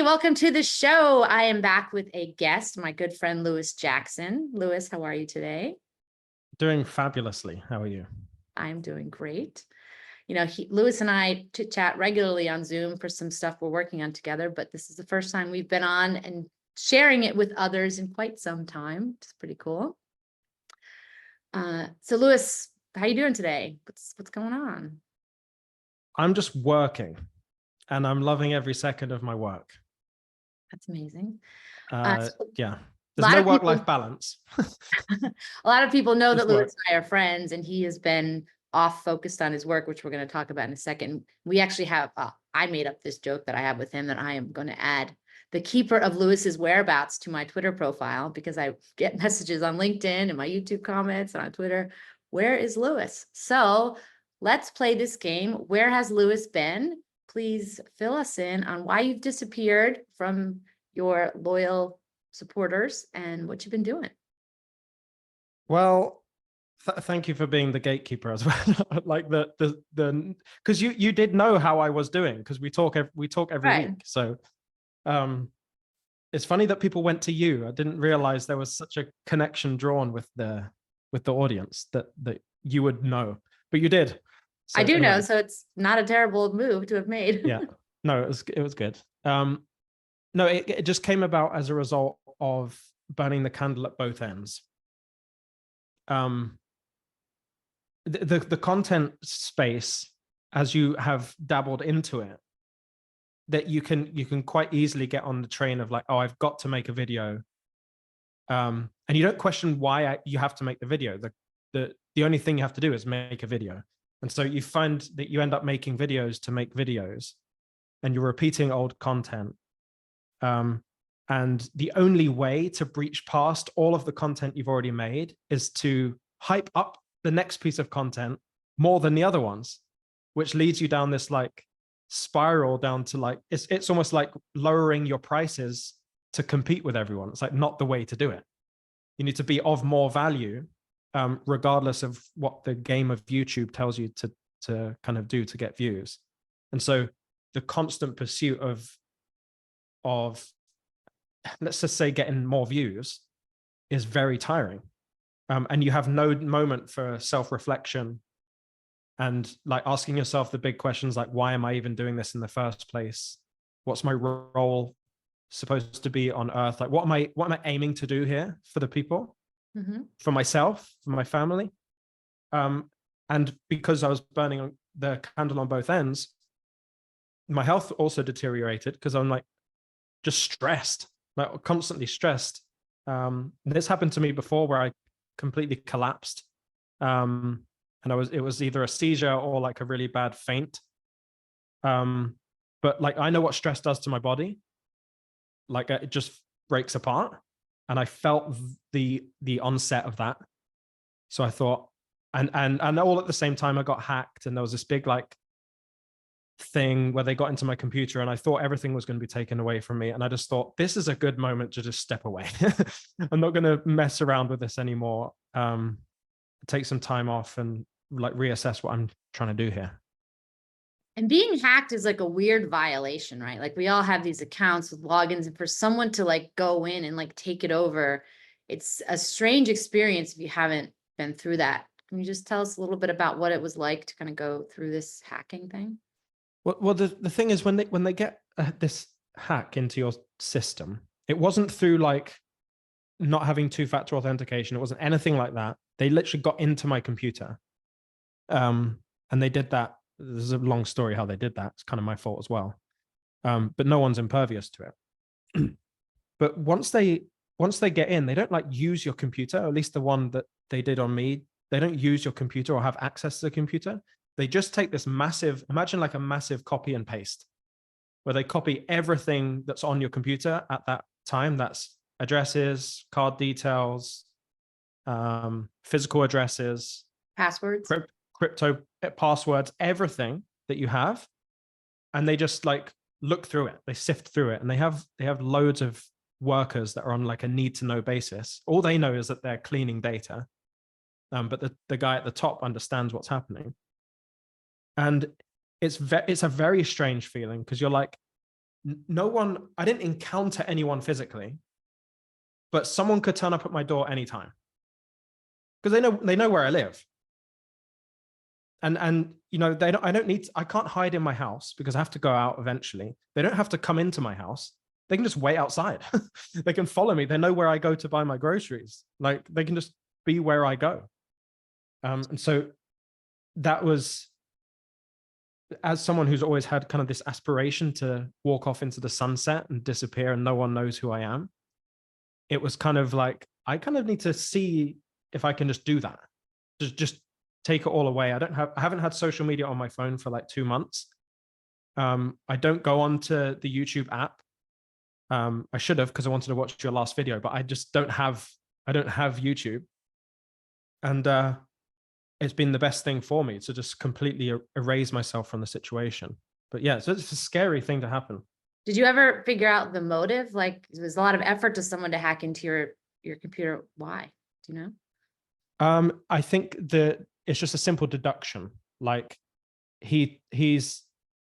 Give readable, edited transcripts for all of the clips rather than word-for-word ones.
Hey, welcome to the show. I am back with a guest, my good friend, Lewis Jackson. Lewis, how are you today? Doing fabulously. How are you? I'm doing great. You know, Lewis and I chit chat regularly on Zoom for some stuff we're working on together, but this is the first time we've been on and sharing it with others in quite some time. It's pretty cool. So Lewis, how you doing today? What's going on? I'm just working and I'm loving every second of my work. That's amazing. Yeah, A there's lot no of people, work-life balance. a lot of people know that Just Lewis work. and I are friends, and he has been off focused on his work, which we're going to talk about in a second. We actually have, I made up this joke that I have with him that I am going to add the keeper of Lewis's whereabouts to my Twitter profile, because I get messages on LinkedIn and my YouTube comments and on Twitter. Where is Lewis? So let's play this game. Where has Lewis been? Please fill us in on why you've disappeared from your loyal supporters and what you've been doing. Well, thank you for being the gatekeeper as well. Like because you did know how I was doing, because we talk every Right. week. So it's funny that people went to you. I didn't realize there was such a connection drawn with the audience that you would know, but you did. I So do know, anyway, so it's not a terrible move to have made. yeah, no, it was good. No, it just came about as a result of burning the candle at both ends. The content space, as you have dabbled into it, that you can quite easily get on the train of like, oh, I've got to make a video, and you don't question why you have to make the video. The only thing you have to do is make a video, and so you find that you end up making videos to make videos, and you're repeating old content. And the only way to breach past all of the content you've already made is to hype up the next piece of content more than the other ones, which leads you down this like spiral down to like, it's almost like lowering your prices to compete with everyone. It's like not the way to do it. You need to be of more value, regardless of what the game of YouTube tells you to kind of do to get views. And so the constant pursuit of let's just say getting more views is very tiring, and you have no moment for self-reflection and like asking yourself the big questions like, why am I even doing this in the first place? What's my role supposed to be on earth? Like, what am I aiming to do here for the people, for myself, for my family? And because I was burning the candle on both ends, my health also deteriorated because I'm like just stressed, like constantly stressed. This happened to me before where I completely collapsed. And it was either a seizure or like a really bad faint. But like, I know what stress does to my body. Like it just breaks apart. And I felt the onset of that. So I thought, and all at the same time I got hacked, and there was this big like thing where they got into my computer, and I thought everything was going to be taken away from me, and I just thought this is a good moment to just step away. I'm not going to mess around with this anymore. Take some time off and like reassess what I'm trying to do here. And being hacked is like a weird violation, right? Like we all have these accounts with logins, and for someone to like go in and like take it over, it's a strange experience if you haven't been through that. Can you just tell us a little bit about what it was like to kind of go through this hacking thing? Well, the thing is, when they get this hack into your system, it wasn't through like not having two-factor authentication. It wasn't anything like that. They literally got into my computer, and they did that. There's a long story how they did that. It's kind of my fault as well, but no one's impervious to it. But once they get in, they don't like use your computer. Or at least the one that they did on me, they don't use your computer or have access to the computer. They just take this massive, imagine like a massive copy and paste, where they copy everything that's on your computer at that time. That's addresses, card details, physical addresses, Passwords? crypto passwords, everything that you have. And they just like look through it. They sift through it, and they have loads of workers that are on like a need to know basis. All they know is that they're cleaning data. But the guy at the top understands what's happening. And it's a very strange feeling, because you're like, no one, I didn't encounter anyone physically, but someone could turn up at my door anytime because they know where I live. And you know, I can't hide in my house because I have to go out eventually. They don't have to come into my house. They can just wait outside. They can follow me. They know where I go to buy my groceries. Like they can just be where I go. And so that was, as someone who's always had kind of this aspiration to walk off into the sunset and disappear and no one knows who I am, it was kind of like, I kind of need to see if I can just do that. Just take it all away. I haven't had social media on my phone for like 2 months. I don't go onto the YouTube app. I should have, because I wanted to watch your last video, but I just don't have YouTube. And it's been the best thing for me to just completely erase myself from the situation. But yeah, so it's a scary thing to happen. Did you ever figure out the motive? Like, there's a lot of effort to someone to hack into your computer. Why? Do you know? I think that it's just a simple deduction. Like he's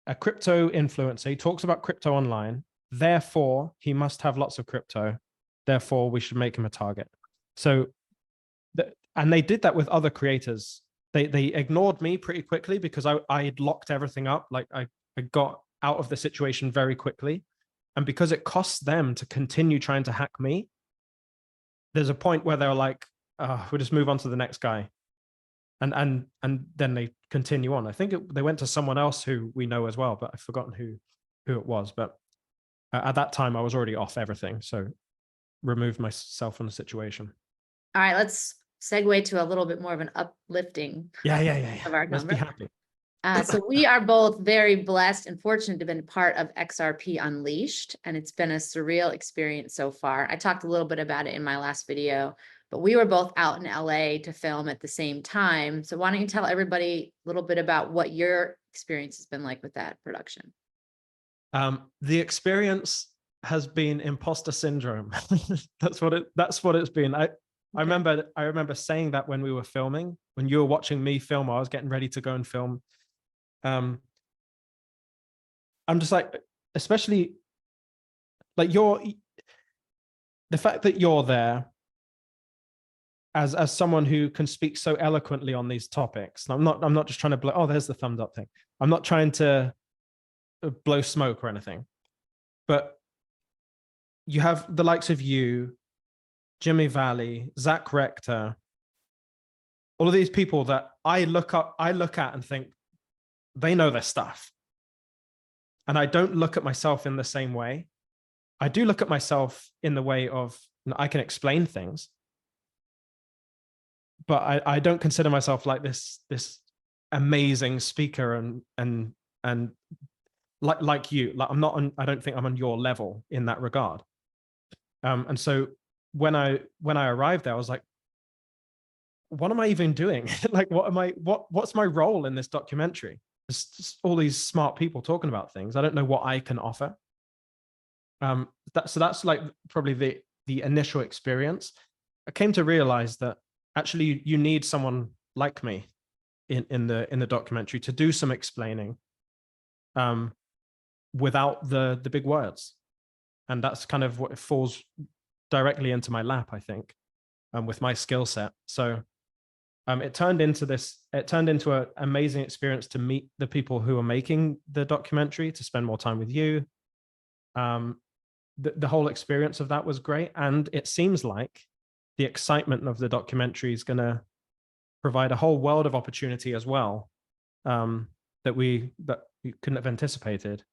a crypto influencer. He talks about crypto online. Therefore, he must have lots of crypto. Therefore, we should make him a target. So, and they did that with other creators. They ignored me pretty quickly because I had locked everything up. Like I got out of the situation very quickly. And because it costs them to continue trying to hack me, there's a point where they're like, we'll just move on to the next guy. And then they continue on. I think they went to someone else who we know as well, but I've forgotten who it was. But at that time, I was already off everything. So removed myself from the situation. All right, let's segue to a little bit more of an uplifting Yeah. of our Let's be happy. So we are both very blessed and fortunate to have been part of XRP Unleashed, and it's been a surreal experience so far. I talked a little bit about it in my last video, but we were both out in LA to film at the same time. So why don't you tell everybody a little bit about what your experience has been like with that production? The experience has been imposter syndrome. That's what it's been. I remember saying that when we were filming, when you were watching me film, I was getting ready to go and film. I'm just like, especially like the fact that you're there as someone who can speak so eloquently on these topics. I'm not just trying to blow, oh, there's the thumbs up thing. I'm not trying to blow smoke or anything, but you have the likes of you, Jimmy Valley, Zach Rector, all of these people that I look at and think they know their stuff. And I don't look at myself in the same way. I do look at myself in the way of, you know, I can explain things, but I don't consider myself like this amazing speaker and like you. Like I don't think I'm on your level in that regard. And so when I arrived there, I was like, what am I even doing? Like, what's my role in this documentary? There's just all these smart people talking about things. I don't know what I can offer. So that's like probably the initial experience. I came to realize that actually you need someone like me in the documentary to do some explaining without the big words. And that's kind of what falls directly into my lap, I think, with my skill set. So it turned into an amazing experience to meet the people who are making the documentary, to spend more time with you. The whole experience of that was great. And it seems like the excitement of the documentary is going to provide a whole world of opportunity as well, that we couldn't have anticipated.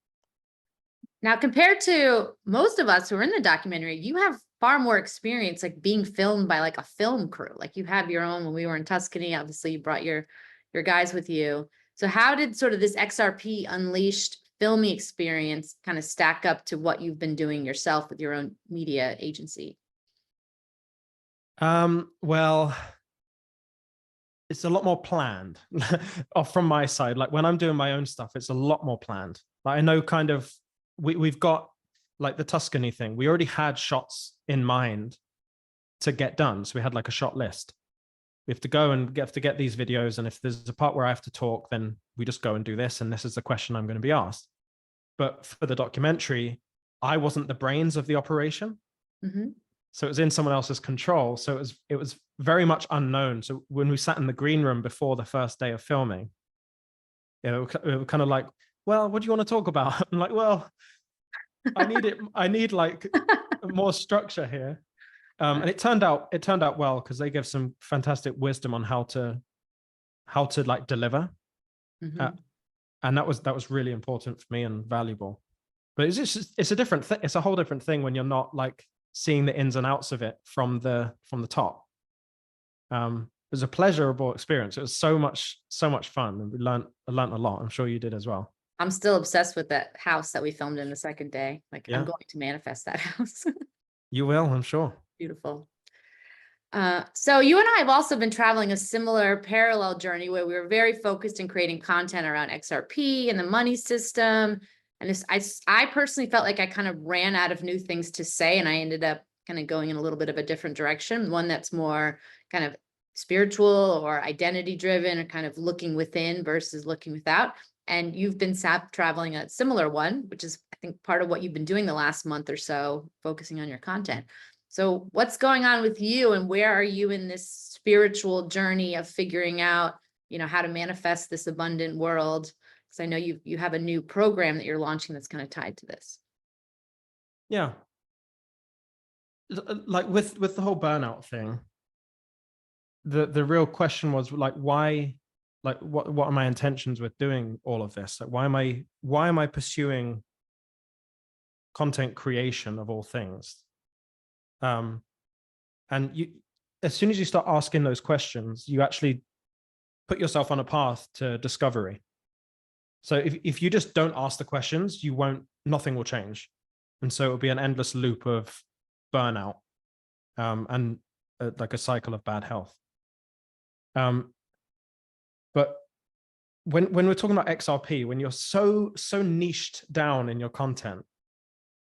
Now, compared to most of us who are in the documentary, you have far more experience, like being filmed by like a film crew. Like you have your own. When we were in Tuscany, obviously you brought your guys with you. So how did sort of this XRP Unleashed filming experience kind of stack up to what you've been doing yourself with your own media agency? Well, it's a lot more planned from my side. Like when I'm doing my own stuff, it's a lot more planned. Like I know kind of we've got like the Tuscany thing. We already had shots in mind to get done. So we had like a shot list. We have to go and get these videos. And if there's a part where I have to talk, then we just go and do this. And this is the question I'm going to be asked. But for the documentary, I wasn't the brains of the operation. So it was in someone else's control. So it was very much unknown. So when we sat in the green room before the first day of filming, you know, it was kind of like, well, what do you want to talk about? I'm like, well, I need like more structure here. And it turned out well, because they gave some fantastic wisdom on how to like deliver. And that was really important for me and valuable. But it's a different thing. It's a whole different thing when you're not like seeing the ins and outs of it from the top. It was a pleasurable experience. It was so much fun, and I learned a lot. I'm sure you did as well. I'm still obsessed with that house that we filmed in the second day. Like, Yeah. I'm going to manifest that house. You will, I'm sure. Beautiful. So you and I have also been traveling a similar parallel journey where we were very focused in creating content around XRP and the money system. And I personally felt like I kind of ran out of new things to say, and I ended up kind of going in a little bit of a different direction, one that's more kind of spiritual or identity driven, or kind of looking within versus looking without. And you've been traveling a similar one, which is, I think, part of what you've been doing the last month or so, focusing on your content. So what's going on with you, and where are you in this spiritual journey of figuring out, you know, how to manifest this abundant world? Because I know you have a new program that you're launching that's kind of tied to this. Yeah. Like with the whole burnout thing, the real question was like, why, like what are my intentions with doing all of this? Like, why am I pursuing content creation of all things? And you, as soon as you start asking those questions, you actually put yourself on a path to discovery. So if you just don't ask the questions, nothing will change. And so it'll be an endless loop of burnout, and like a cycle of bad health. But when we're talking about XRP, when you're so niched down in your content,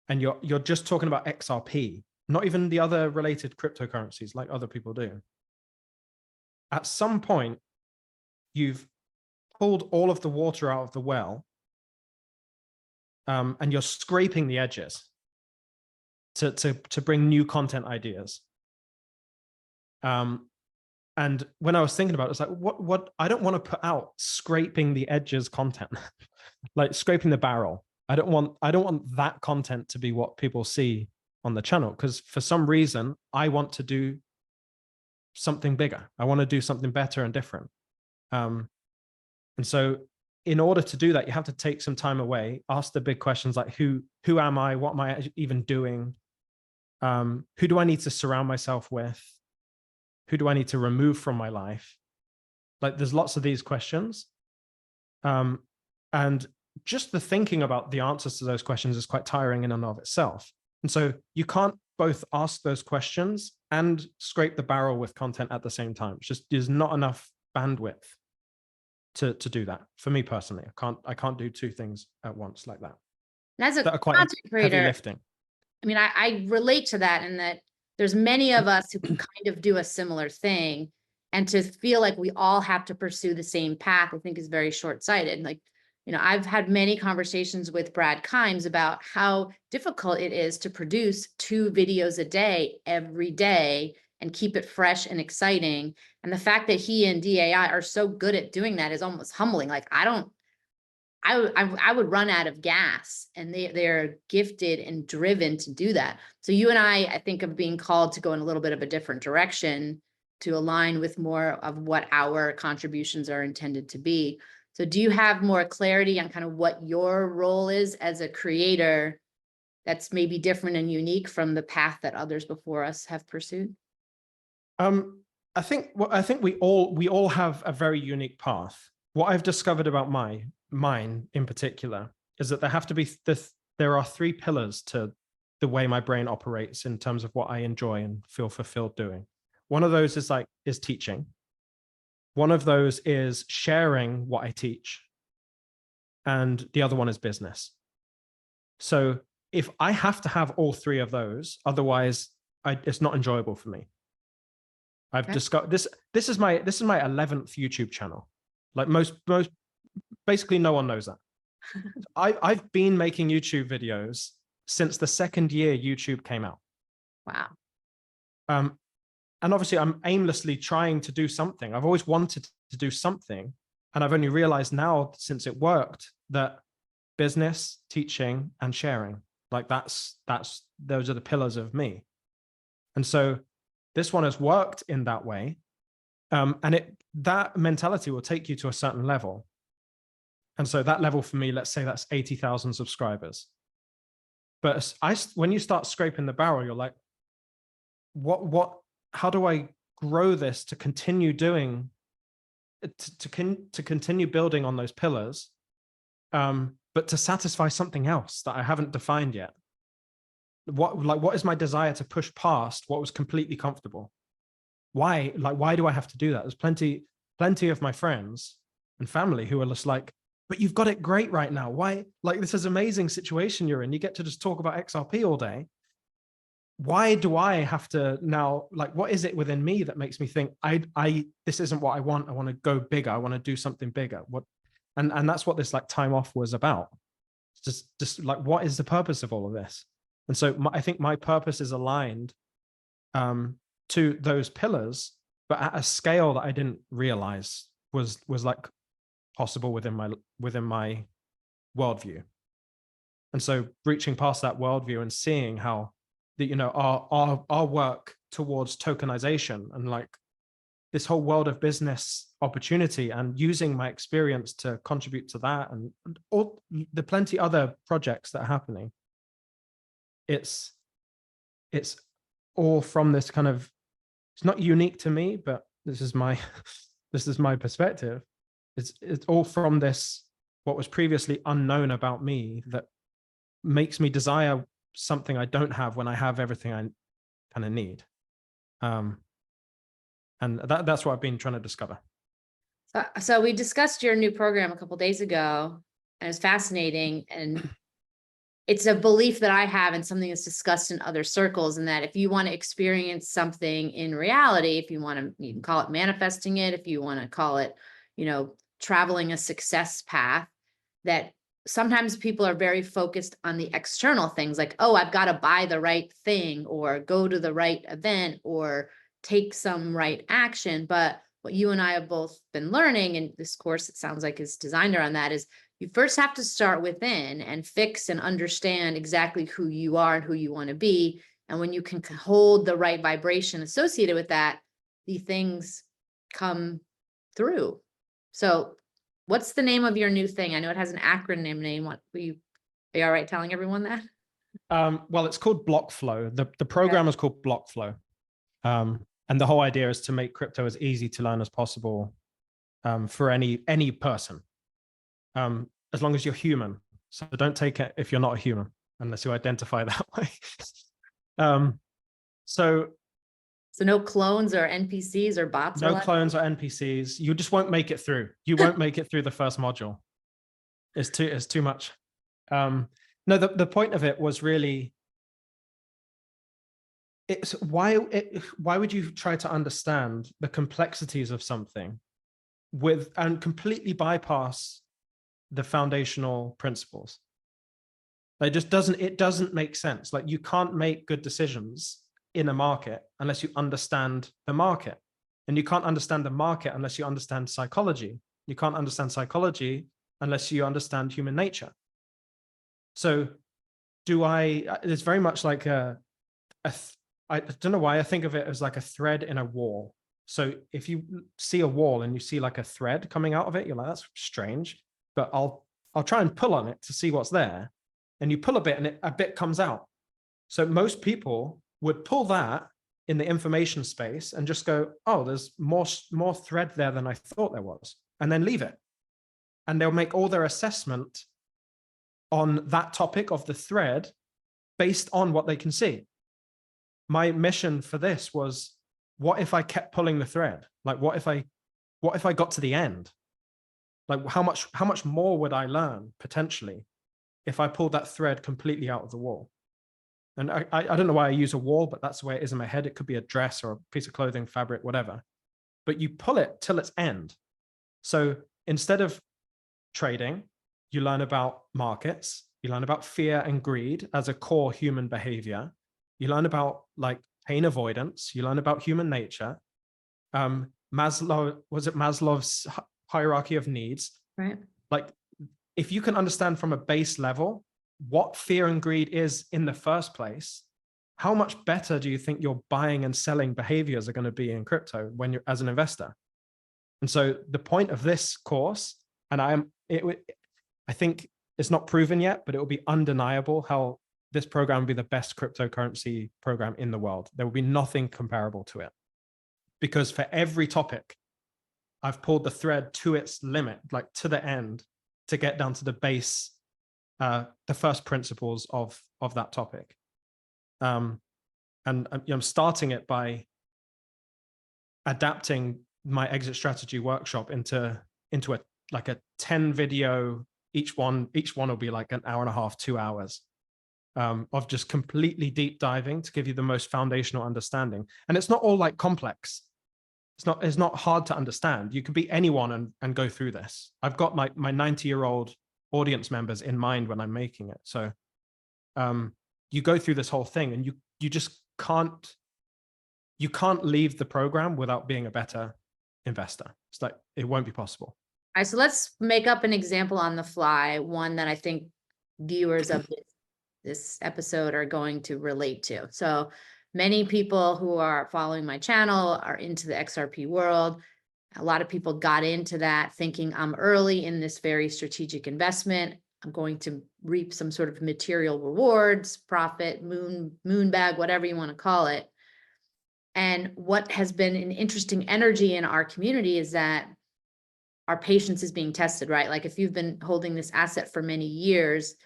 and you're just talking about XRP, not even the other related cryptocurrencies like other people do, at some point, you've pulled all of the water out of the well, and you're scraping the edges to bring new content ideas. And when I was thinking about it, it's like, what I don't want to put out scraping the edges content, like scraping the barrel. I don't want that content to be what people see on the channel, because for some reason I want to do something bigger. I want to do something better and different. And so in order to do that, you have to take some time away, ask the big questions like, who am I? What am I even doing? Who do I need to surround myself with? Who do I need to remove from my life? Like, there's lots of these questions. And just the thinking about the answers to those questions is quite tiring in and of itself. And so you can't both ask those questions and scrape the barrel with content at the same time. It's just, there's not enough bandwidth to do that. For me personally, I can't do two things at once like that. And as a that are quite content creator, heavy lifting. I mean, I relate to that, in that there's many of us who can kind of do a similar thing, and to feel like we all have to pursue the same path, I think is very short-sighted. Like, you know, I've had many conversations with Brad Kimes about how difficult it is to produce 2 videos a day, every day, and keep it fresh and exciting. And the fact that he and DAI are so good at doing that is almost humbling. Like, I would run out of gas, and they're gifted and driven to do that. So you and I think of being called to go in a little bit of a different direction, to align with more of what our contributions are intended to be. So do you have more clarity on kind of what your role is as a creator that's maybe different and unique from the path that others before us have pursued? I think we all have a very unique path. What I've discovered about mine in particular is that there are 3 pillars to the way my brain operates in terms of what I enjoy and feel fulfilled doing. One of those is teaching. One of those is sharing what I teach. And the other one is business. So if I have to have all 3 of those, otherwise it's not enjoyable for me. I've discovered this is my 11th YouTube channel. Like most basically no one knows that. I've been making YouTube videos since the second year YouTube came out. Wow. And obviously I'm aimlessly trying to do something. I've always wanted to do something. And I've only realized now, since it worked, that business, teaching, and sharing, like those are the pillars of me. And so this one has worked in that way. And that mentality will take you to a certain level. And so that level for me, let's say that's 80,000 subscribers. But when you start scraping the barrel, you're like, how do I grow this to continue doing, to continue building on those pillars, but to satisfy something else that I haven't defined yet? What is my desire to push past what was completely comfortable? Why do I have to do that? There's plenty of my friends and family who are just like, but you've got it great right now. Why? Like, this is an amazing situation you're in. You get to just talk about XRP all day. Why do I have to now, like, what is it within me that makes me think this isn't what I want? I want to go bigger. I want to do something bigger. And that's what this like time off was about. Just like, what is the purpose of all of this? And so I think my purpose is aligned to those pillars, but at a scale that I didn't realize was like possible within my worldview. And so reaching past that worldview and seeing how our work towards tokenization and like this whole world of business opportunity, and using my experience to contribute to that, and all the plenty other projects that are happening. It's all from this kind of, it's not unique to me, but this is my perspective. It's all from this, what was previously unknown about me, that makes me desire something I don't have when I have everything I kind of need. And that's what I've been trying to discover. So we discussed your new program a couple of days ago, and it's fascinating. And it's a belief that I have, and something that's discussed in other circles, and that if you want to experience something in reality, if you want to, you can call it manifesting it, if you want to call it, traveling a success path, that sometimes people are very focused on the external things, like, oh, I've got to buy the right thing, or go to the right event, or take some right action. But what you and I have both been learning, and this course, it sounds like, is designed around that, is you first have to start within and fix and understand exactly who you are and who you want to be. And when you can hold the right vibration associated with that, the things come through. So what's the name of your new thing? I know it has an acronym name. Are you all right telling everyone that? Well, it's called Blockflow. The program is called Blockflow. And the whole idea is to make crypto as easy to learn as possible for any person, as long as you're human. So don't take it if you're not a human, unless you identify that way. So no clones or NPCs or bots? No clones or NPCs. You just won't make it through. You won't make it through the first module. It's too much. No, the point of it was really, it's why would you try to understand the complexities of something and completely bypass the foundational principles? It just doesn't make sense. Like, you can't make good decisions in a market unless you understand the market, and you can't understand the market unless you understand psychology. You can't understand psychology unless you understand human nature. So it's very much like I don't know why I think of it as like a thread in a wall. So if you see a wall and you see like a thread coming out of it, you're like, that's strange, but I'll try and pull on it to see what's there. And you pull a bit and a bit comes out. So most people would pull that in the information space and just go, oh, there's more thread there than I thought there was, and then leave it. And they'll make all their assessment on that topic of the thread based on what they can see. My mission for this was, what if I kept pulling the thread? Like, what if I got to the end? Like, how much more would I learn potentially if I pulled that thread completely out of the wall? And I don't know why I use a wall, but that's the way it is in my head. It could be a dress or a piece of clothing, fabric, whatever. But you pull it till its end. So instead of trading, you learn about markets, you learn about fear and greed as a core human behavior. You learn about like pain avoidance, you learn about human nature. Maslow's hierarchy of needs? Right. Like, if you can understand from a base level what fear and greed is in the first place, how much better do you think your buying and selling behaviors are going to be in crypto when you're as an investor? And so the point of this course, and I think it's not proven yet, but it will be undeniable how this program will be the best cryptocurrency program in the world. There will be nothing comparable to it, because for every topic, I've pulled the thread to its limit, like to the end, to get down to the base, the first principles of that topic. And I'm starting it by adapting my exit strategy workshop into a 10 video, each one will be like an hour and a half, 2 hours, of just completely deep diving to give you the most foundational understanding. And it's not all like complex. It's not hard to understand. You could be anyone and go through this. I've got my 90-year-old audience members in mind when I'm making it. So you go through this whole thing, and you just can't leave the program without being a better investor. It's like, it won't be possible. All right, so let's make up an example on the fly, one that I think viewers of this episode are going to relate to. So many people who are following my channel are into the XRP world. A lot of people got into that thinking, I'm early in this very strategic investment. I'm going to reap some sort of material rewards, profit, moon bag, whatever you want to call it. And what has been an interesting energy in our community is that our patience is being tested, right? Like, if you've been holding this asset for many years,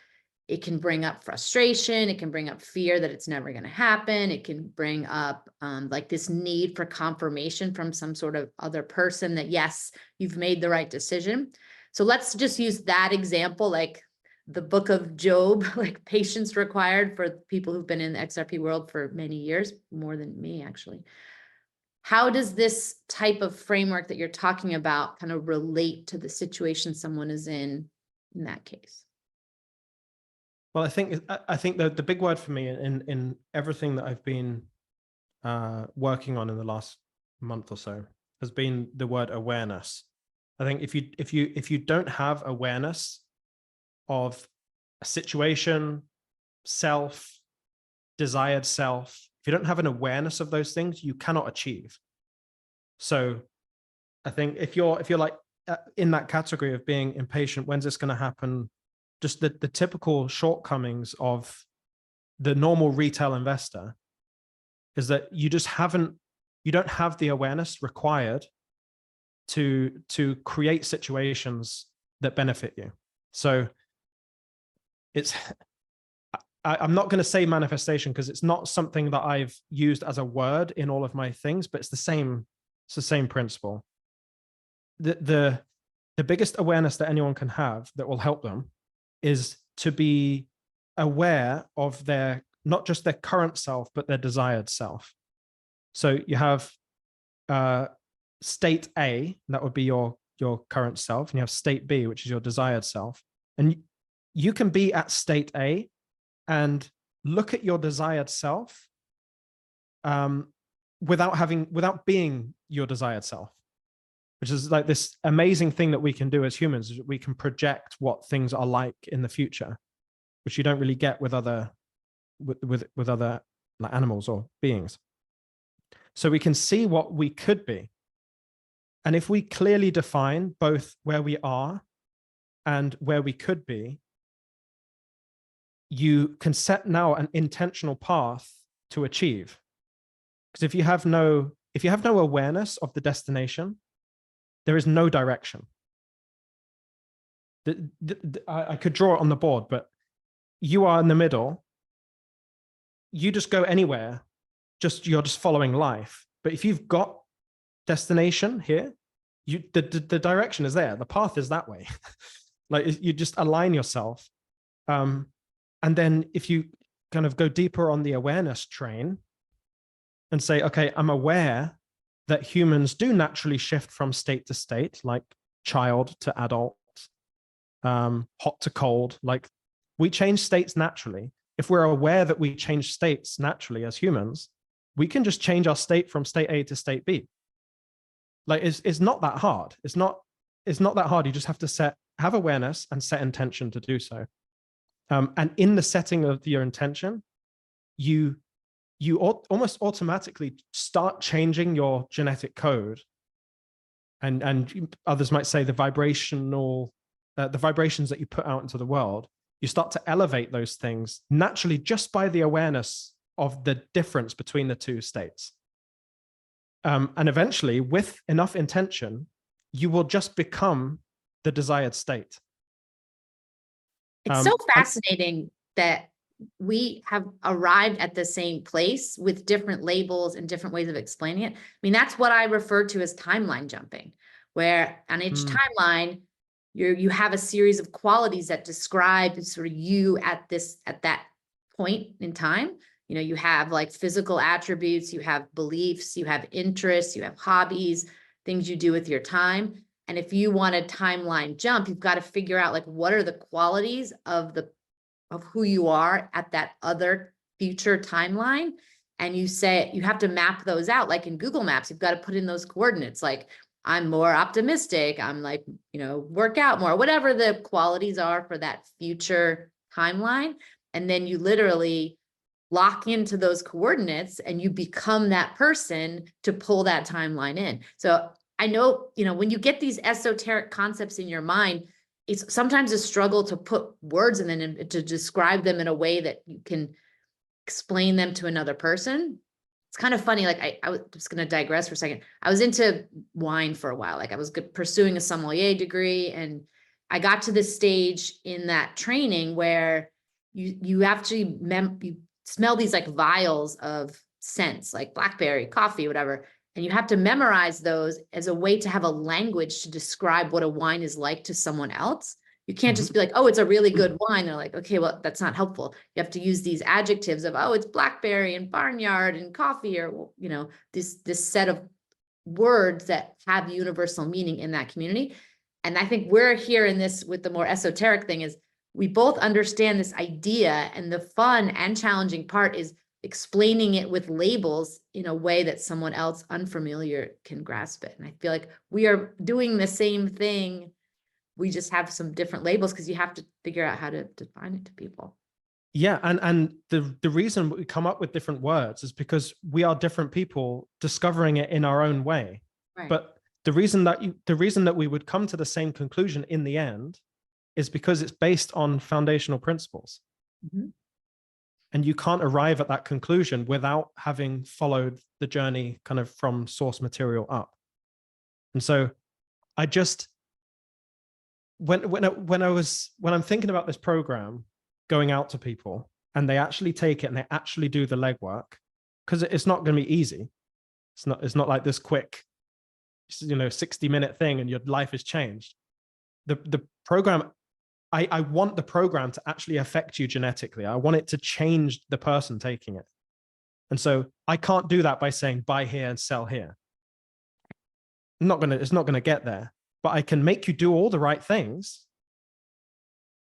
it can bring up frustration. It can bring up fear that it's never going to happen. It can bring up like this need for confirmation from some sort of other person that, yes, you've made the right decision. So let's just use that example, like the book of Job, like patience required for people who've been in the XRP world for many years, more than me, actually. How does this type of framework that you're talking about kind of relate to the situation someone is in that case? Well, I think the big word for me in everything that I've been working on in the last month or so has been the word awareness. I think if you don't have awareness of a situation, self, desired self, if you don't have an awareness of those things, you cannot achieve. So I think if you're like in that category of being impatient, when's this going to happen? Just the typical shortcomings of the normal retail investor is that you don't have the awareness required to create situations that benefit you. So I'm not going to say manifestation because it's not something that I've used as a word in all of my things, but it's the same principle. The biggest awareness that anyone can have that will help them is to be aware of their, not just their current self, but their desired self. So you have state A, that would be your current self, and you have state B, which is your desired self. And you can be at state A and look at your desired self without being your desired self, which is like this amazing thing that we can do as humans. We can project what things are like in the future, which you don't really get with other like animals or beings. So we can see what we could be. And if we clearly define both where we are and where we could be, you can set now an intentional path to achieve. Because if you have no awareness of the destination, there is no direction. I could draw it on the board, but you are in the middle. You just go anywhere. You're just following life. But if you've got destination here, the direction is there. The path is that way. Like, you just align yourself. And then if you kind of go deeper on the awareness train and say, okay, I'm aware that humans do naturally shift from state to state, like child to adult. hot to cold. Like, we change states naturally. If we're aware that we change states naturally as humans, we can just change our state from state A to state B. Like, it's not that hard. It's not that hard. You just have to have awareness and set intention to do so. And in the setting of your intention, you almost automatically start changing your genetic code. And others might say the vibrations that you put out into the world, you start to elevate those things naturally just by the awareness of the difference between the two states. And eventually, with enough intention, you will just become the desired state. It's so fascinating that we have arrived at the same place with different labels and different ways of explaining it. I mean, that's what I refer to as timeline jumping, where on each timeline, you have a series of qualities that describe sort of you at that point in time. You know, you have like physical attributes, you have beliefs, you have interests, you have hobbies, things you do with your time. And if you want a timeline jump, you've got to figure out like, what are the qualities of who you are at that other future timeline. And you have to map those out. Like in Google Maps, you've got to put in those coordinates. Like, I'm more optimistic. I'm like, work out more, whatever the qualities are for that future timeline. And then you literally lock into those coordinates and you become that person to pull that timeline in. So I know, when you get these esoteric concepts in your mind, it's sometimes a struggle to put words in them and to describe them in a way that you can explain them to another person. It's kind of funny. Like I was just going to digress for a second. I was into wine for a while. Like I was pursuing a sommelier degree, and I got to this stage in that training where you actually you smell these like vials of scents, like blackberry, coffee, whatever. And you have to memorize those as a way to have a language to describe what a wine is like to someone else. You can't just be like, oh, it's a really good wine. They're like, okay, well, that's not helpful. You have to use these adjectives of, oh, it's blackberry and barnyard and coffee, or, this set of words that have universal meaning in that community. And I think we're here in this with the more esoteric thing is we both understand this idea, and the fun and challenging part is explaining it with labels in a way that someone else unfamiliar can grasp it. And I feel like we are doing the same thing. We just have some different labels because you have to figure out how to define it to people. Yeah, and the reason we come up with different words is because we are different people discovering it in our own way. Right. But the reason that we would come to the same conclusion in the end is because it's based on foundational principles. Mm-hmm. And you can't arrive at that conclusion without having followed the journey kind of from source material up. And so I just, when I'm thinking about this program going out to people and they actually take it and they actually do the legwork, because it's not going to be easy. It's not like this quick, 60-minute thing and your life has changed. The program, I want the program to actually affect you genetically. I want it to change the person taking it. And so I can't do that by saying buy here and sell here. It's not gonna get there, but I can make you do all the right things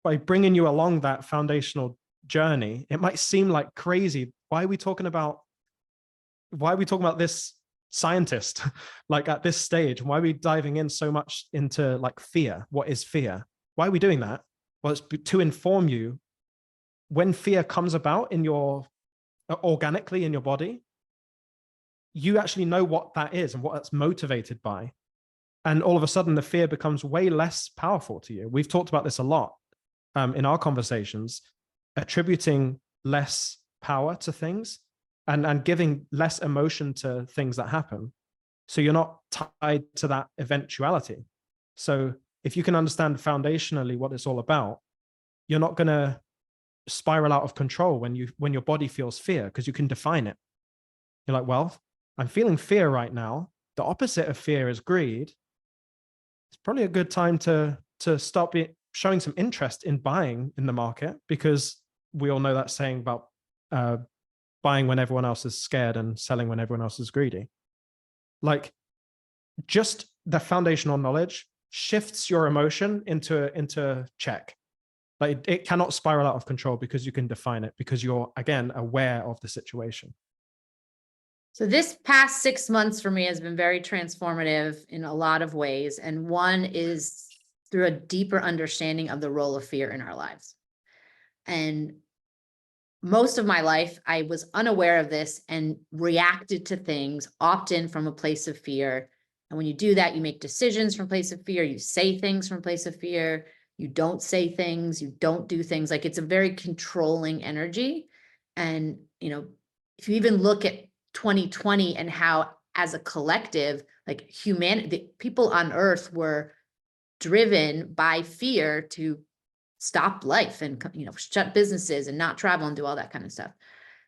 by bringing you along that foundational journey. It might seem like crazy. Why are we talking about this scientist like at this stage? Why are we diving in so much into like fear? What is fear? Why are we doing that? Well, it's to inform you when fear comes about organically in your body, you actually know what that is and what that's motivated by. And all of a sudden the fear becomes way less powerful to you. We've talked about this a lot in our conversations, attributing less power to things and giving less emotion to things that happen. So you're not tied to that eventuality. So if you can understand foundationally what it's all about, you're not going to spiral out of control when your body feels fear, because you can define it. You're like, well, I'm feeling fear right now. The opposite of fear is greed. It's probably a good time to start showing some interest in buying in the market, because we all know that saying about buying when everyone else is scared and selling when everyone else is greedy. Like, just the foundational knowledge shifts your emotion into check. Like it cannot spiral out of control because you can define it, because you're, again, aware of the situation. So this past 6 months for me has been very transformative in a lot of ways. And one is through a deeper understanding of the role of fear in our lives. And most of my life, I was unaware of this and reacted to things often from a place of fear. And when you do that, you make decisions from a place of fear. You say things from a place of fear. You don't say things. You don't do things. Like it's a very controlling energy. And, you know, if you even look at 2020 and how as a collective, like humanity, people on earth were driven by fear to stop life and, you know, shut businesses and not travel and do all that kind of stuff.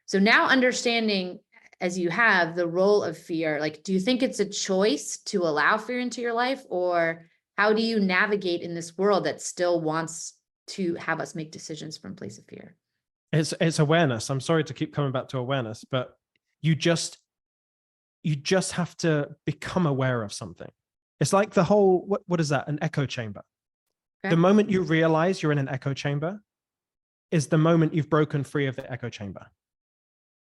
So now understanding, as you have, the role of fear, like, do you think it's a choice to allow fear into your life, or how do you navigate in this world that still wants to have us make decisions from a place of fear? It's awareness. I'm sorry to keep coming back to awareness, but you just have to become aware of something. It's like the whole, what is that? An echo chamber. Okay. The moment you realize you're in an echo chamber is the moment you've broken free of the echo chamber.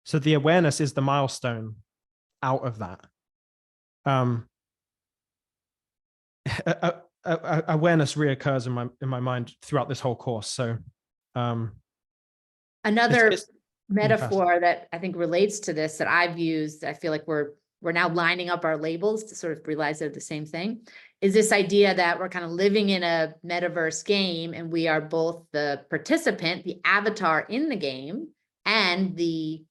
So the awareness is the milestone out of that. Awareness reoccurs in my mind throughout this whole course. So another it's metaphor that I think relates to this that I've used, I feel like we're now lining up our labels to sort of realize they're the same thing, is this idea that we're kind of living in a metaverse game and we are both the participant, the avatar in the game, and the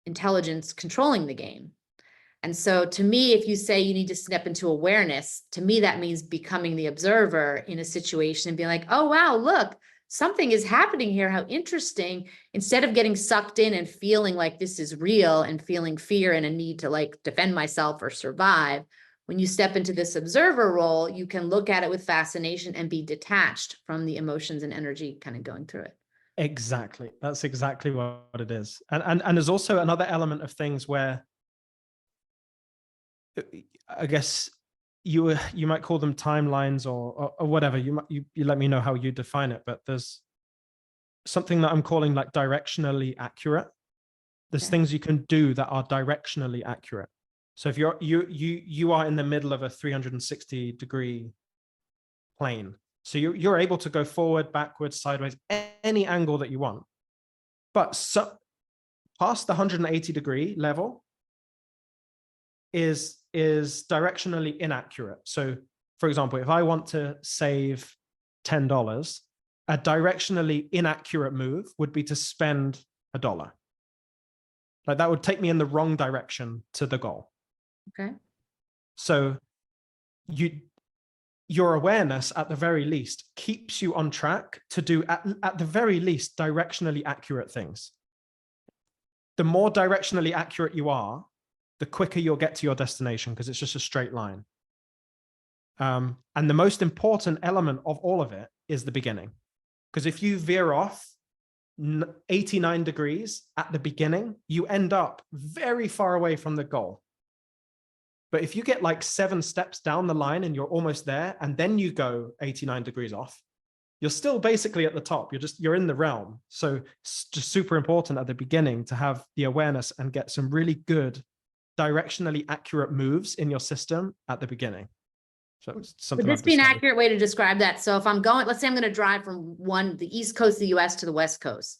intelligence controlling the game. And so to me, if you say you need to step into awareness, to me, that means becoming the observer in a situation and being like, oh, wow, look, something is happening here. How interesting. Instead of getting sucked in and feeling like this is real and feeling fear and a need to like defend myself or survive, when you step into this observer role, you can look at it with fascination and be detached from the emotions and energy kind of going through it. Exactly. That's exactly what it is. And there's also another element of things where I guess you might call them timelines or whatever. You let me know how you define it, but there's something that I'm calling like directionally accurate. There's things you can do that are directionally accurate. So if you are in the middle of a 360-degree plane, so you're able to go forward, backwards, sideways, any angle that you want. But so past the 180-degree level is directionally inaccurate. So for example, if I want to save $10, a directionally inaccurate move would be to spend $1. Like that would take me in the wrong direction to the goal. Okay. So your awareness at the very least keeps you on track to do at the very least directionally accurate things. The more directionally accurate you are, the quicker you'll get to your destination because it's just a straight line. And the most important element of all of it is the beginning. Because if you veer off 89 degrees at the beginning, you end up very far away from the goal. But if you get like 7 steps down the line and you're almost there, and then you go 89 degrees off, you're still basically at the top. You're in the realm. So it's just super important at the beginning to have the awareness and get some really good directionally accurate moves in your system at the beginning. So it's something. Would this be an accurate way to describe that? So if I'm going, let's say I'm going to drive from the East Coast of the US to the West Coast.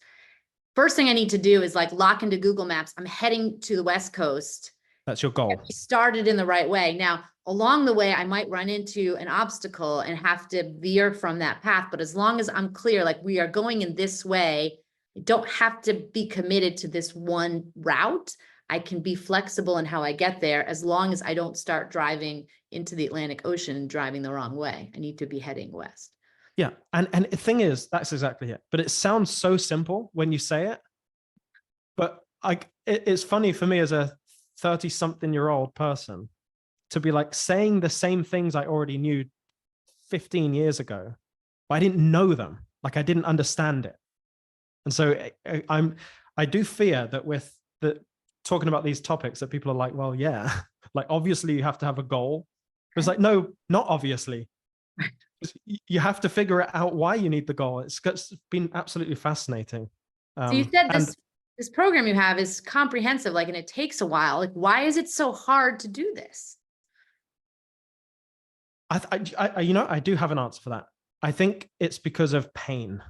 First thing I need to do is like lock into Google Maps. I'm heading to the West Coast. That's your goal. Started in the right way. Now, along the way, I might run into an obstacle and have to veer from that path. But as long as I'm clear, like we are going in this way, I don't have to be committed to this one route. I can be flexible in how I get there as long as I don't start driving into the Atlantic Ocean and driving the wrong way. I need to be heading west. Yeah. And the thing is, that's exactly it. But it sounds so simple when you say it. But it's funny for me as a 30-something-year-old person to be like saying the same things I already knew 15 years ago, but I didn't know them. Like I didn't understand it. And so I do fear that with talking about these topics that people are like, well, yeah, like obviously you have to have a goal. It's like, no, not obviously. You have to figure out why you need the goal. It's been absolutely fascinating. So you said And this program you have is comprehensive, like, and it takes a while. Like, why is it so hard to do this? I do have an answer for that. I think it's because of pain.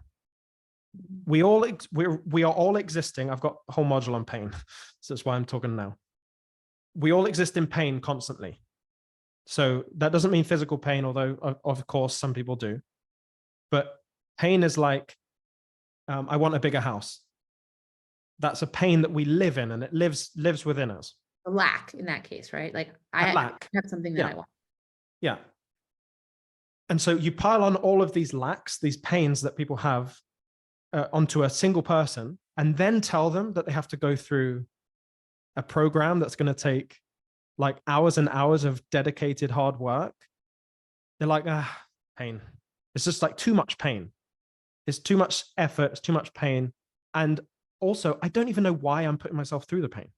We are all existing. I've got a whole module on pain, so that's why I'm talking now. We all exist in pain constantly. So that doesn't mean physical pain, although of course some people do. But pain is like, I want a bigger house. That's a pain that we live in, and it lives within us. The lack in that case, right? Like I lack. have something that I want. Yeah. And so you pile on all of these lacks, these pains that people have onto a single person, and then tell them that they have to go through a program that's going to take like hours and hours of dedicated hard work. They're like, pain. It's just like too much pain. It's too much effort. It's too much pain. And also, I don't even know why I'm putting myself through the pain.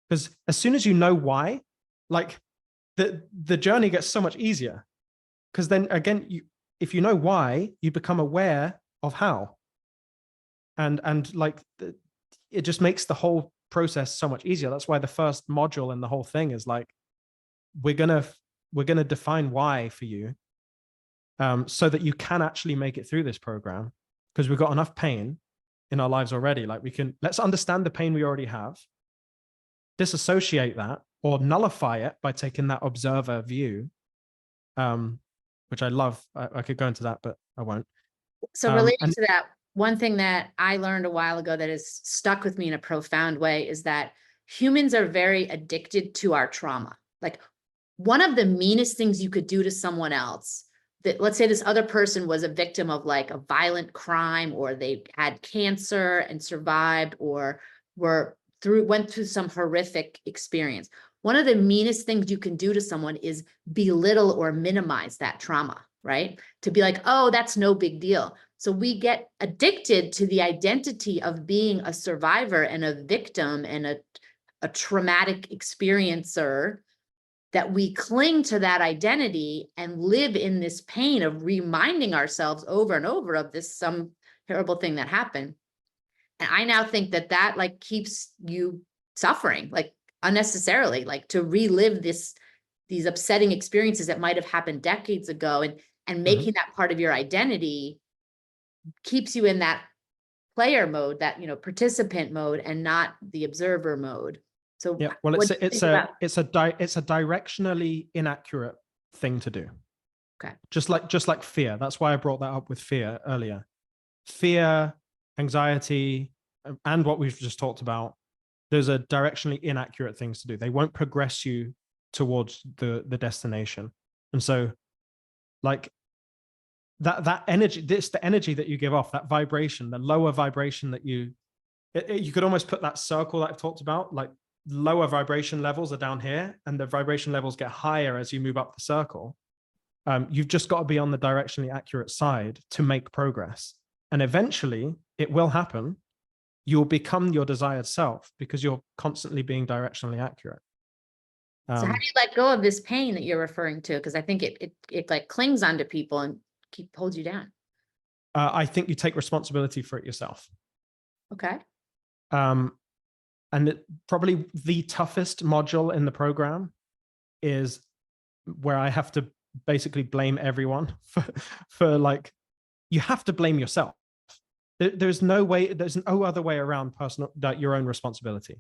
Because as soon as you know why, like the journey gets so much easier. Because then again, if you know why, you become aware of how. And like it just makes the whole process so much easier. That's why the first module in the whole thing is like, we're gonna define why for you, so that you can actually make it through this program, because we've got enough pain in our lives already. Like let's understand the pain we already have, disassociate that or nullify it by taking that observer view, which I love. I could go into that, but I won't. So related to that, one thing that I learned a while ago that has stuck with me in a profound way is that humans are very addicted to our trauma. Like, one of the meanest things you could do to someone else, that let's say this other person was a victim of like a violent crime, or they had cancer and survived, or went through some horrific experience. One of the meanest things you can do to someone is belittle or minimize that trauma, right? To be like, oh, that's no big deal. So we get addicted to the identity of being a survivor and a victim and a traumatic experiencer, that we cling to that identity and live in this pain of reminding ourselves over and over of this some terrible thing that happened. And I now think that like keeps you suffering, like unnecessarily, like to relive these upsetting experiences that might have happened decades ago, and making that part of your identity keeps you in that player mode, that, participant mode, and not the observer mode. So yeah, well, it's a directionally inaccurate thing to do. Okay. Just like fear. That's why I brought that up with fear earlier. Fear, anxiety, and what we've just talked about, those are directionally inaccurate things to do. They won't progress you towards the destination. And so, like, that energy, the energy that you give off, that vibration, the lower vibration that you could almost put that circle that I've talked about, like lower vibration levels are down here, and the vibration levels get higher as you move up the circle. You've just got to be on the directionally accurate side to make progress. And eventually it will happen. You'll become your desired self because you're constantly being directionally accurate. So how do you let go of this pain that you're referring to? Because I think it like clings onto people and holds you down. I think you take responsibility for it yourself. Okay. And probably the toughest module in the program is where I have to basically blame everyone for like, you have to blame yourself. There's no other way around your own responsibility.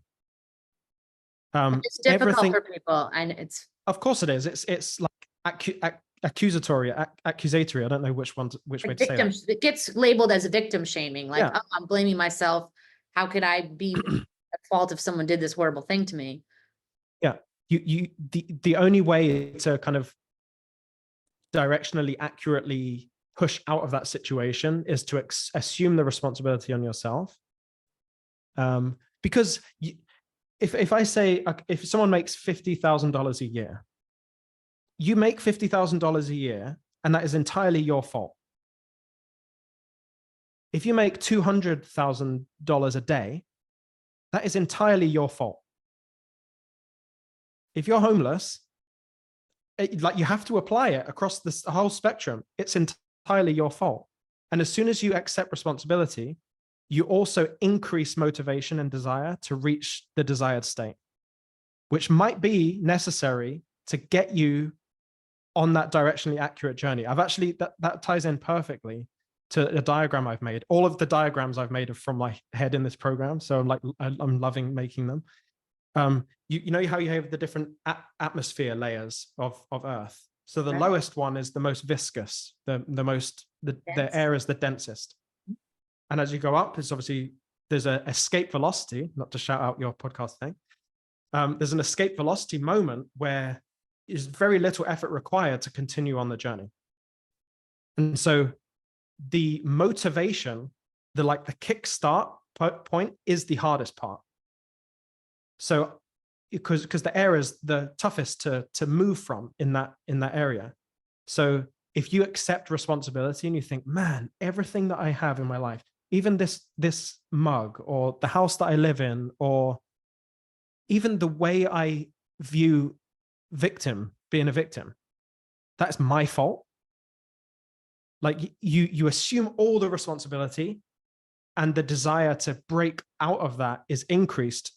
It's difficult for people, and it's, of course it is. It's like accusatory. I don't know which way to say that. It gets labeled as a victim shaming. Like, Yeah. oh, I'm blaming myself. How could I be at fault if someone did this horrible thing to me? Yeah. The only way to kind of directionally accurately push out of that situation is to assume the responsibility on yourself. Because if I say, if someone makes $50,000 a year, you make $50,000 a year, and that is entirely your fault. If you make $200,000 a day, that is entirely your fault. If you're homeless, like you have to apply it across this whole spectrum. It's entirely your fault. And as soon as you accept responsibility, you also increase motivation and desire to reach the desired state, which might be necessary to get you on that directionally accurate journey. I've actually, that ties in perfectly to a diagram I've made. All of the diagrams I've made are from my head in this program. So I'm loving making them. You know how you have the different atmosphere layers of Earth. So the lowest one is the most viscous, the air is the densest. And as you go up, it's obviously, there's an escape velocity, not to shout out your podcast thing. There's an escape velocity moment where there's very little effort required to continue on the journey. And so the motivation, the kickstart point is the hardest part. So because the air is the toughest to move from in that area. So if you accept responsibility and you think, man, everything that I have in my life, even this mug or the house that I live in, or even the way I view being a victim, that's my fault. Like you assume all the responsibility, and the desire to break out of that is increased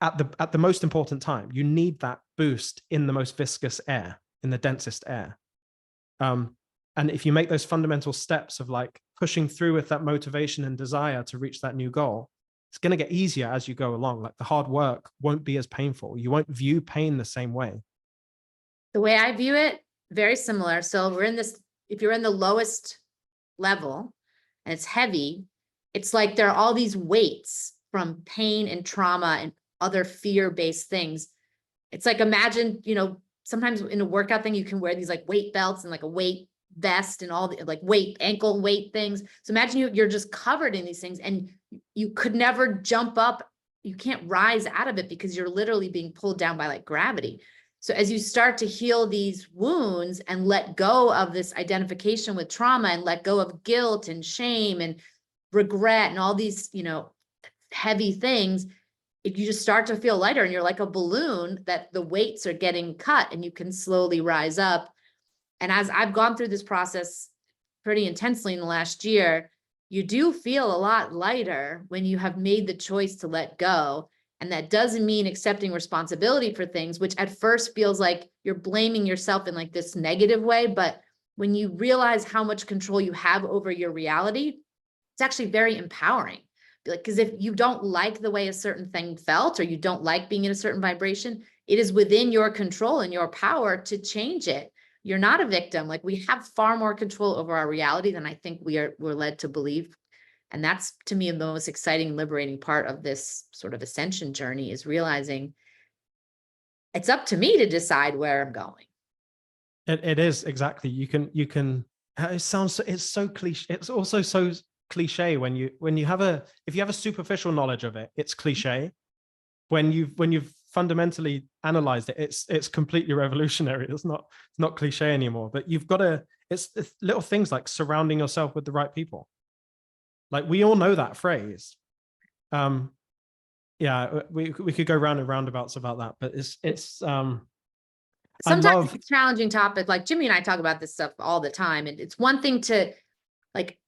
at the most important time. You need that boost in the most viscous air, in the densest air. And if you make those fundamental steps of like pushing through with that motivation and desire to reach that new goal, it's going to get easier as you go along. Like the hard work won't be as painful. You won't view pain the same way. The way I view it, very similar. So we're in this, if you're in the lowest level and it's heavy, it's like there are all these weights from pain and trauma and other fear-based things. It's like, imagine, sometimes in a workout thing, you can wear these like weight belts and like a weight vest and all the like ankle weight things. So imagine you're just covered in these things and you could never jump up. You can't rise out of it because you're literally being pulled down by like gravity. So as you start to heal these wounds and let go of this identification with trauma and let go of guilt and shame and regret and all these, heavy things, if you just start to feel lighter and you're like a balloon that the weights are getting cut and you can slowly rise up. And as I've gone through this process pretty intensely in the last year, you do feel a lot lighter when you have made the choice to let go. And that doesn't mean accepting responsibility for things, which at first feels like you're blaming yourself in like this negative way. But when you realize how much control you have over your reality, it's actually very empowering. Because if you don't like the way a certain thing felt, or you don't like being in a certain vibration, it is within your control and your power to change it. You're not a victim. Like, we have far more control over our reality than I think we're led to believe. And that's, to me, the most exciting, liberating part of this sort of ascension journey, is realizing it's up to me to decide where I'm going. It is, exactly. You can, it's so cliche. It's also so cliche when you have if you have a superficial knowledge of it, it's cliche. When you've fundamentally analyzed it, it's completely revolutionary. It's not cliche anymore. But you've got to, it's little things like surrounding yourself with the right people. Like, we all know that phrase. Yeah, we could go round and roundabouts about that, but it's sometimes it's a challenging topic. Like, Jimmy and I talk about this stuff all the time, and it's one thing to like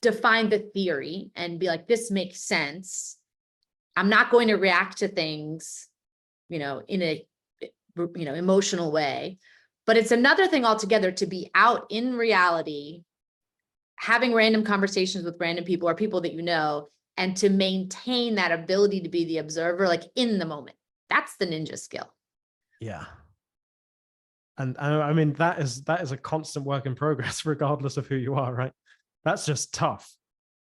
define the theory and be like, this makes sense. I'm not going to react to things, in a, emotional way. But it's another thing altogether to be out in reality, having random conversations with random people or people that you know, and to maintain that ability to be the observer, like in the moment. That's the ninja skill. Yeah. And I mean, that is a constant work in progress, regardless of who you are, right? That's just tough.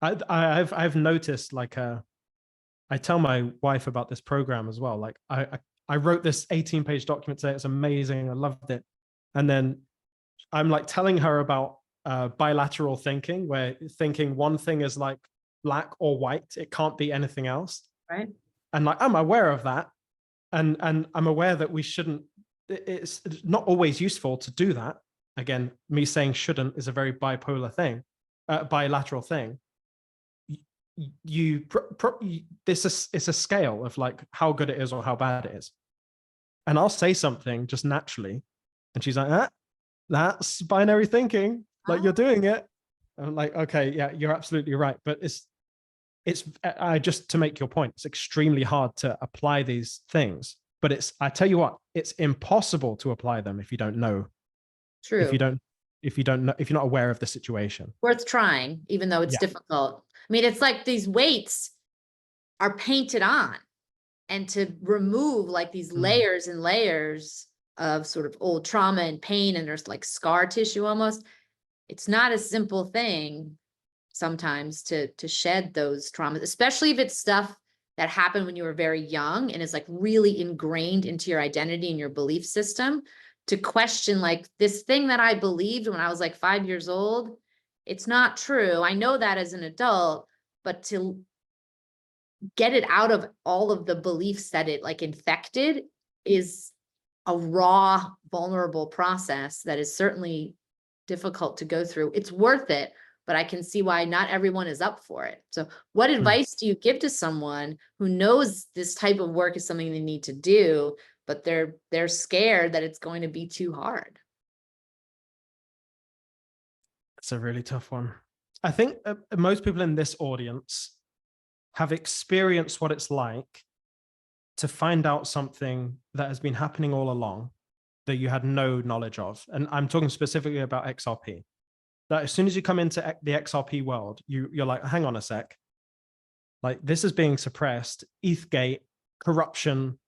I've noticed, like, I tell my wife about this program as well. Like, I wrote this 18-page document today. It's amazing. I loved it. And then I'm like telling her about bilateral thinking, where thinking one thing is like black or white. It can't be anything else. Right. And like, I'm aware of that. And I'm aware that we shouldn't, it's not always useful to do that. Again, me saying shouldn't is a very bilateral thing. It's a scale of like how good it is or how bad it is. And I'll say something just naturally And she's like, that's binary thinking. Like, you're doing it. I'm like, okay, yeah, you're absolutely right. But I just, to make your point, it's extremely hard to apply these things. But I tell you what, it's impossible to apply them if you don't know. True. If you don't know, if you're not aware of the situation. Worth trying, even though it's difficult. I mean, it's like these weights are painted on, and to remove like these layers and layers of sort of old trauma and pain, and there's like scar tissue almost. It's not a simple thing sometimes to shed those traumas, especially if it's stuff that happened when you were very young and is like really ingrained into your identity and your belief system. To question like, this thing that I believed when I was like 5 years old, it's not true. I know that as an adult, but to get it out of all of the beliefs that it like infected is a raw, vulnerable process that is certainly difficult to go through. It's worth it, but I can see why not everyone is up for it. So what advice do you give to someone who knows this type of work is something they need to do, but they're scared that it's going to be too hard? It's a really tough one. I think most people in this audience have experienced what it's like to find out something that has been happening all along that you had no knowledge of. And I'm talking specifically about XRP. That as soon as you come into the XRP world, you're like, hang on a sec. Like, this is being suppressed, ETHgate, corruption,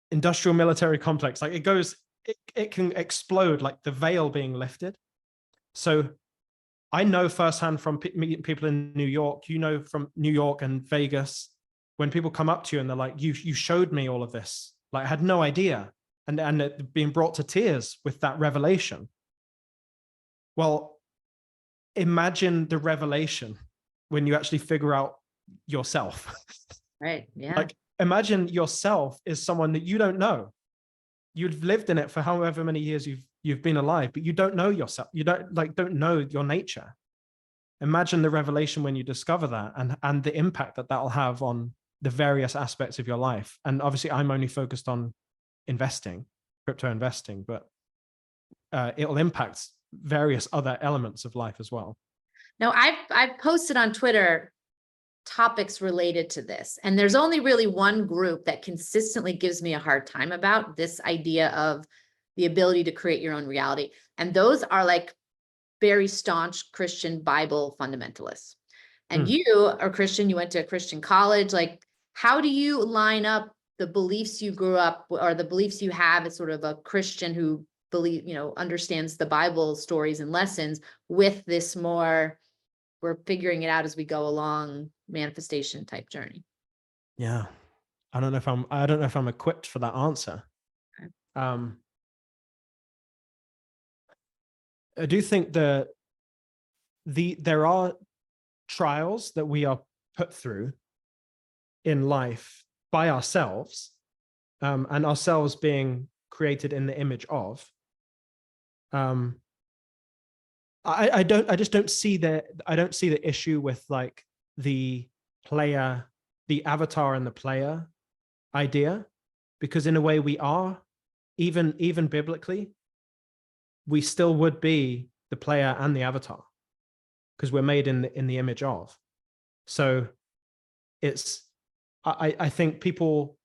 industrial military complex. Like, it can explode, like the veil being lifted. So I know firsthand from people in New York, from New York and Vegas, when people come up to you and they're like, you showed me all of this. Like, I had no idea. And being brought to tears with that revelation. Well, imagine the revelation when you actually figure out yourself. Right. Yeah. Like, imagine yourself is someone that you don't know. You've lived in it for however many years you've been alive, but you don't know yourself. You don't know your nature. Imagine the revelation when you discover that, and the impact that will have on the various aspects of your life. And obviously, I'm only focused on investing, crypto investing, but it'll impact various other elements of life as well. Now, I've posted on Twitter topics related to this, and there's only really one group that consistently gives me a hard time about this idea of the ability to create your own reality. And those are like very staunch Christian Bible fundamentalists. And you are Christian, you went to a Christian college. Like, how do you line up the beliefs you grew up, or the beliefs you have as sort of a Christian who understands the Bible stories and lessons, with this more, we're figuring it out as we go along, manifestation type journey? Yeah. I don't know if I'm equipped for that answer. Okay. I do think that there are trials that we are put through in life by ourselves, and ourselves being created in the image of. I don't see the issue with like the avatar and the player idea, because in a way we are, even biblically, we still would be the player and the avatar, because we're made in the image of. So I think people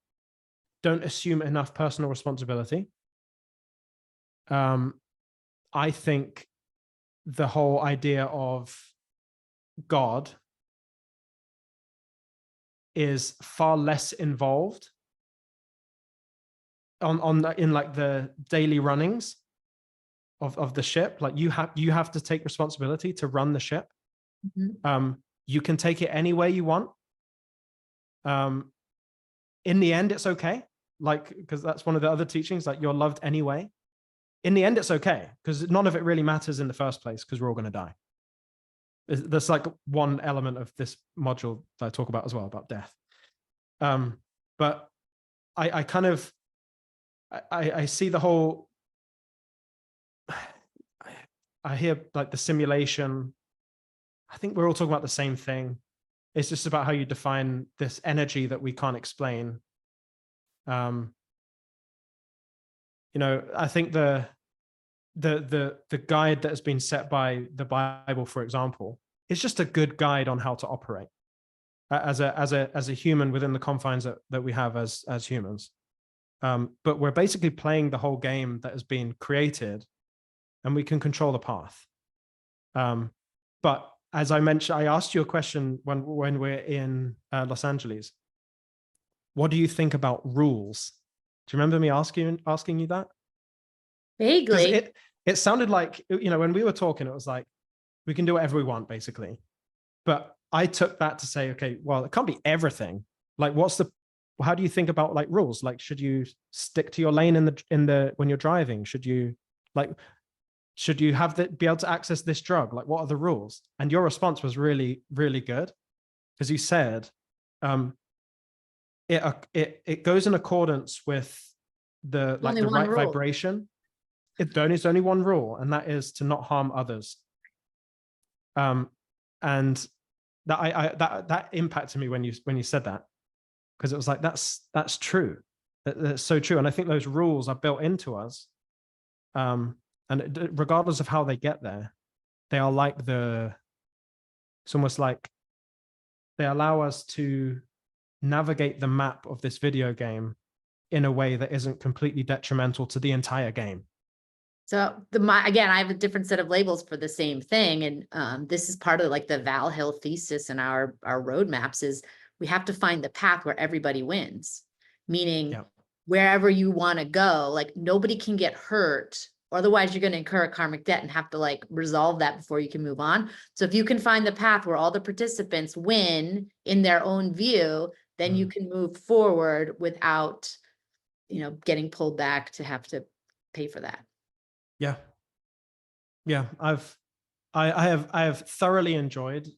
don't assume enough personal responsibility. I think the whole idea of God is far less involved in like the daily runnings of the ship. Like, you have to take responsibility to run the ship. You can take it any way you want. In the end, it's okay. Like, because that's one of the other teachings, like, you're loved anyway. In the end, it's okay, because none of it really matters in the first place, because we're all going to die. There's like one element of this module that I talk about as well, about death. But I kind of, I see the whole, I hear like the simulation. I think we're all talking about the same thing. It's just about how you define this energy that we can't explain. I think the guide that has been set by the Bible, for example, is just a good guide on how to operate as a human within the confines that we have as humans. But we're basically playing the whole game that has been created, and we can control the path. But as I mentioned, I asked you a question when we're in Los Angeles. What do you think about rules? Do you remember me asking you that? Vaguely. It sounded like, when we were talking, it was like, we can do whatever we want, basically. But I took that to say, okay, well, it can't be everything. Like, how do you think about like rules? Like, should you stick to your lane when you're driving? Should you be able to access this drug? Like, what are the rules? And your response was really, really good, because you said, it goes in accordance with the right vibration. There's only one rule, and that is to not harm others. And that impacted me when you said that, because it was like, that's true. That's so true. And I think those rules are built into us. And regardless of how they get there, they are like it's almost like they allow us to navigate the map of this video game in a way that isn't completely detrimental to the entire game. So again, I have a different set of labels for the same thing. And this is part of like the Val Hill thesis in our roadmaps is we have to find the path where everybody wins, meaning wherever you want to go, like nobody can get hurt. Otherwise, you're going to incur a karmic debt and have to like resolve that before you can move on. So if you can find the path where all the participants win in their own view, then you can move forward without, getting pulled back to have to pay for that. Yeah. I have thoroughly enjoyed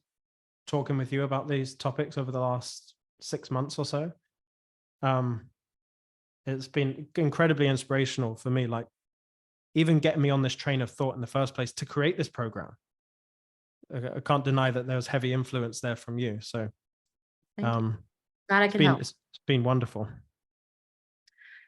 talking with you about these topics over the last 6 months or so. It's been incredibly inspirational for me, like even getting me on this train of thought in the first place to create this program. I can't deny that there was heavy influence there from you. So Glad I can help. It's been wonderful.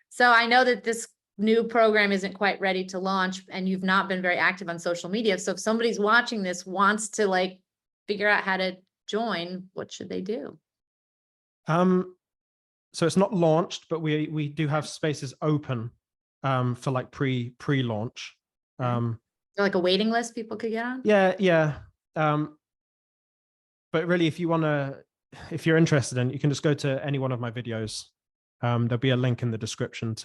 So I know that this new program isn't quite ready to launch, and you've not been very active on social media. So if somebody's watching this wants to like figure out how to join, what should they do? So it's not launched, but we do have spaces open for like pre-launch. So like a waiting list people could get on? Yeah. But really, if you're interested in, you can just go to any one of my videos. There'll be a link in the description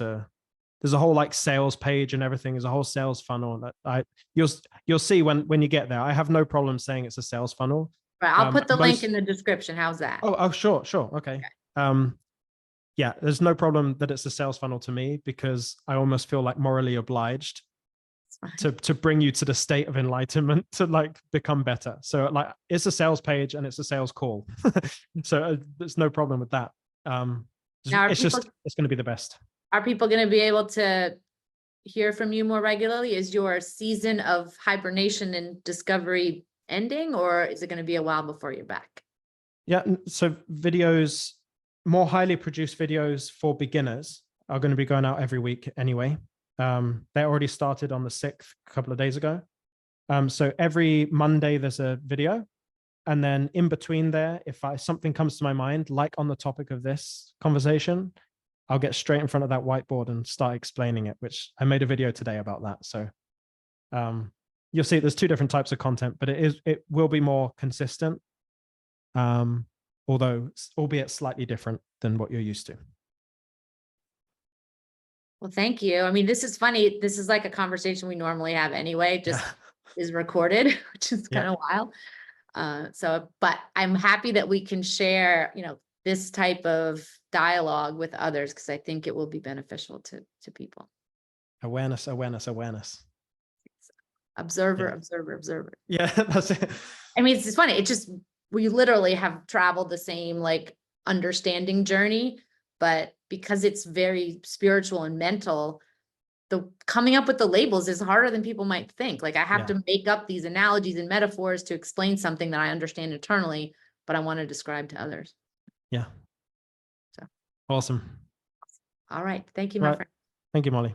there's a whole like sales page and everything. There's a whole sales funnel that you'll see when you get there. I have no problem saying it's a sales funnel. Right, I'll put the link in the description. How's that? Oh, sure. Okay. Yeah, there's no problem that it's a sales funnel to me, because I almost feel like morally obliged to bring you to the state of enlightenment to like become better. So like it's a sales page and it's a sales call. So there's no problem with that. It's going to be the best. Are people going to be able to hear from you more regularly? Is your season of hibernation and discovery ending, or is it going to be a while before you're back? Yeah, so more highly produced videos for beginners are going to be going out every week anyway. They already started on the 6th a couple of days ago. So every Monday there's a video, and then in between there, if something comes to my mind, like on the topic of this conversation, I'll get straight in front of that whiteboard and start explaining it, which I made a video today about that. So you'll see there's 2 different types of content, but it will be more consistent, albeit slightly different than what you're used to. Well, thank you. I mean, this is funny. This is like a conversation we normally have anyway, just is recorded, which is kind of wild. But I'm happy that we can share, this type of dialogue with others, because I think it will be beneficial to people. Awareness. Observer. Yeah, that's it. I mean, it's funny. We literally have traveled the same like understanding journey, but because it's very spiritual and mental, the coming up with the labels is harder than people might think. Like I have to make up these analogies and metaphors to explain something that I understand internally, but I want to describe to others. Yeah. So awesome. all right. Thank you, my friend. Thank you, Molly.